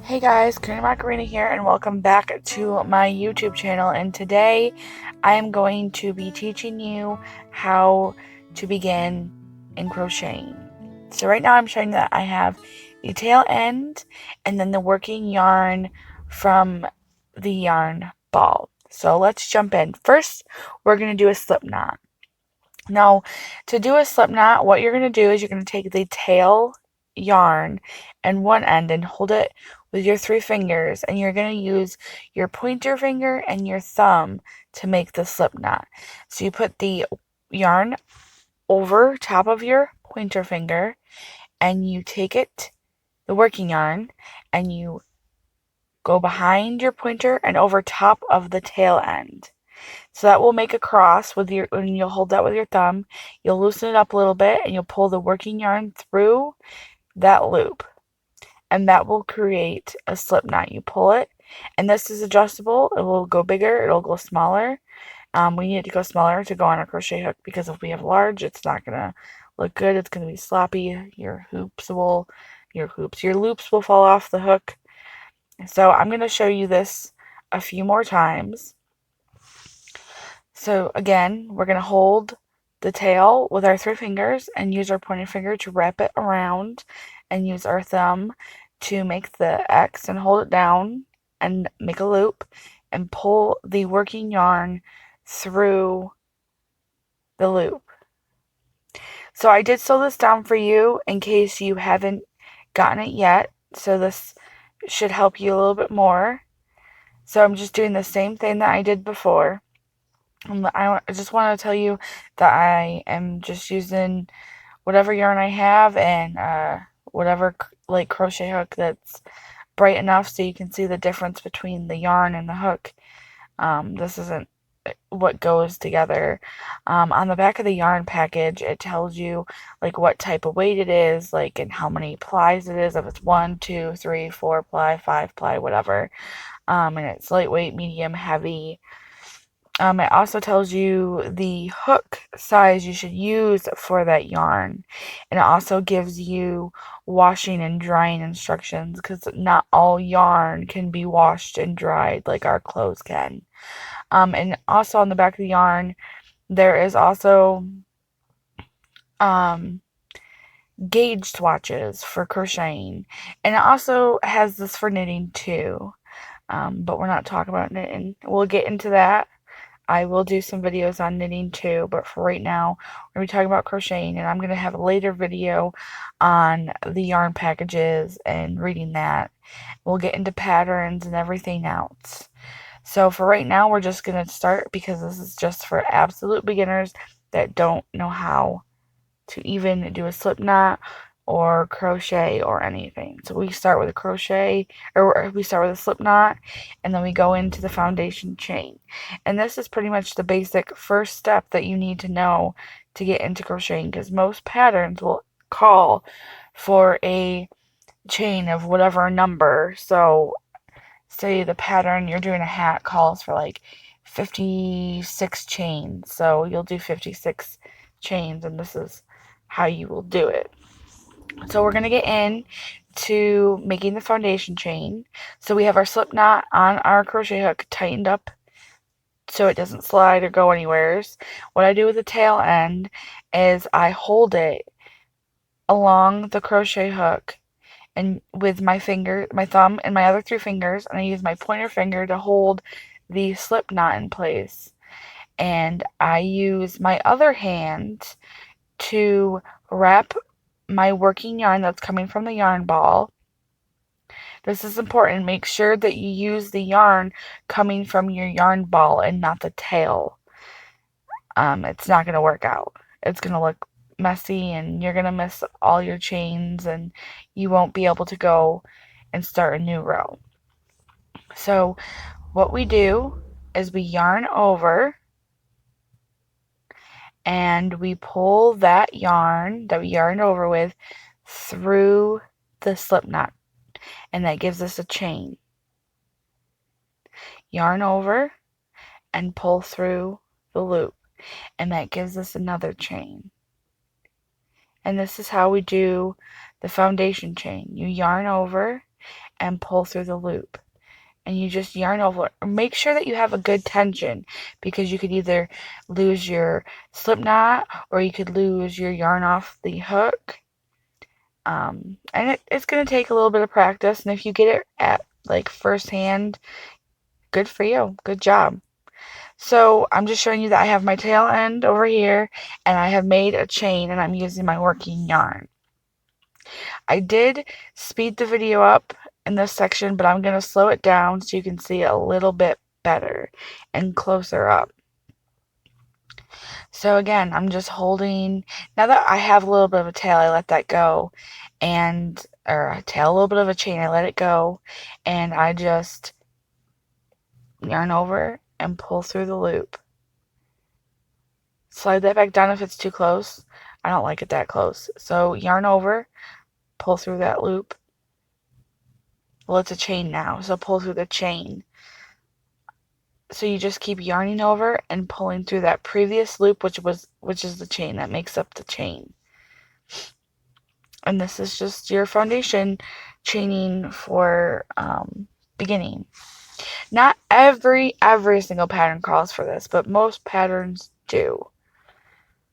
Hey guys, Karina Macarena here, and welcome back to my YouTube channel. And today I am going to be teaching you how to begin in crocheting. So right now I'm showing that I have the tail end and then the working yarn from the yarn ball. So let's jump in. First, we're going to do a slip knot. Now, to do a slip knot, what you're going to do is you're going to take the tail yarn and one end and hold it with your 3 fingers, and you're going to use your pointer finger and your thumb to make the slip knot. So you put the yarn over top of your pointer finger, and you take it, the working yarn, and you go behind your pointer and over top of the tail end. So that will make a cross with your, and you'll hold that with your thumb. You'll loosen it up a little bit and you'll pull the working yarn through that loop. And that will create a slip knot. You pull it, and this is adjustable. It will go bigger, it'll go smaller. We need it to go smaller to go on a crochet hook, because if we have large, it's not gonna look good. It's gonna be sloppy. Your loops will fall off the hook. So I'm gonna show you this a few more times. So again, we're going to hold the tail with our 3 fingers and use our pointer finger to wrap it around, and use our thumb to make the X and hold it down and make a loop and pull the working yarn through the loop. So I did sew this down for you in case you haven't gotten it yet. So this should help you a little bit more. So I'm just doing the same thing that I did before. I just want to tell you that I am just using whatever yarn I have, and whatever like crochet hook that's bright enough so you can see the difference between the yarn and the hook. This isn't what goes together. On the back of the yarn package, it tells you like what type of weight it is, like, and how many plies it is, if it's 1, 2, 3, 4 ply, 5 ply, whatever. And it's lightweight, medium, heavy. It also tells you the hook size you should use for that yarn. And it also gives you washing and drying instructions, because not all yarn can be washed and dried like our clothes can. And also on the back of the yarn, there is also gauge swatches for crocheting. And it also has this for knitting too. But we're not talking about knitting. We'll get into that. I will do some videos on knitting too, but for right now, we're going to be talking about crocheting, and I'm going to have a later video on the yarn packages and reading that. We'll get into patterns and everything else. So for right now, we're just going to start, because this is just for absolute beginners that don't know how to even do a slip knot or crochet or anything. So we start with a crochet, or we start with a slip knot, and then we go into the foundation chain. And this is pretty much the basic first step that you need to know to get into crocheting, because most patterns will call for a chain of whatever number. So say the pattern you're doing a hat calls for like 56 chains, so you'll do 56 chains, and this is how you will do it. So we're going to get in to making the foundation chain. So we have our slip knot on our crochet hook tightened up so it doesn't slide or go anywheres. What I do with the tail end is I hold it along the crochet hook, and with my finger, my thumb, and my other 3 fingers, and I use my pointer finger to hold the slip knot in place. And I use my other hand to wrap my working yarn that's coming from the yarn ball. This is important. Make sure that you use the yarn coming from your yarn ball and not the tail. It's not going to work out. It's going to look messy, and you're going to miss all your chains, and you won't be able to go and start a new row. So what we do is we yarn over, and we pull that yarn that we yarned over with through the slip knot, and that gives us a chain. Yarn over and pull through the loop, and that gives us another chain. And this is how we do the foundation chain. You yarn over and pull through the loop. And you just yarn over. Make sure that you have a good tension, because you could either lose your slip knot or you could lose your yarn off the hook. And it's going to take a little bit of practice, and if you get it at like first hand, good for you. Good job. So I'm just showing you that I have my tail end over here, and I have made a chain, and I'm using my working yarn. I did speed the video up in this section, but I'm going to slow it down so you can see a little bit better and closer up. So again, I'm just holding, now that I have a little bit of a tail, I let that go, or a tail, a little bit of a chain, I let it go, and I just yarn over and pull through the loop. Slide that back down if it's too close. I don't like it that close. So yarn over, pull through that loop. Well, it's a chain now, so pull through the chain. So you just keep yarning over and pulling through that previous loop, which is the chain that makes up the chain. And this is just your foundation chaining for beginning. Not every single pattern calls for this, but most patterns do.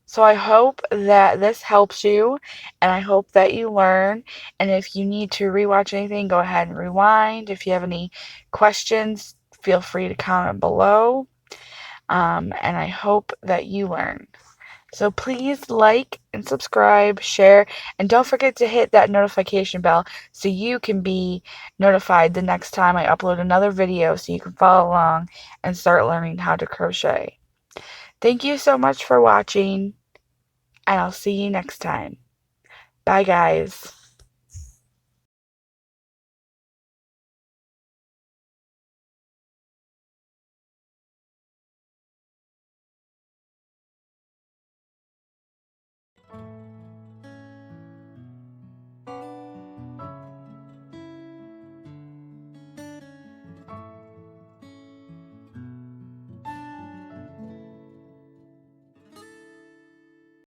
So I hope that this helps you, and I hope that you learn. And if you need to rewatch anything, go ahead and rewind. If you have any questions, feel free to comment below. And I hope that you learn. So please like and subscribe, share, and don't forget to hit that notification bell so you can be notified the next time I upload another video, so you can follow along and start learning how to crochet. Thank you so much for watching, and I'll see you next time. Bye, guys.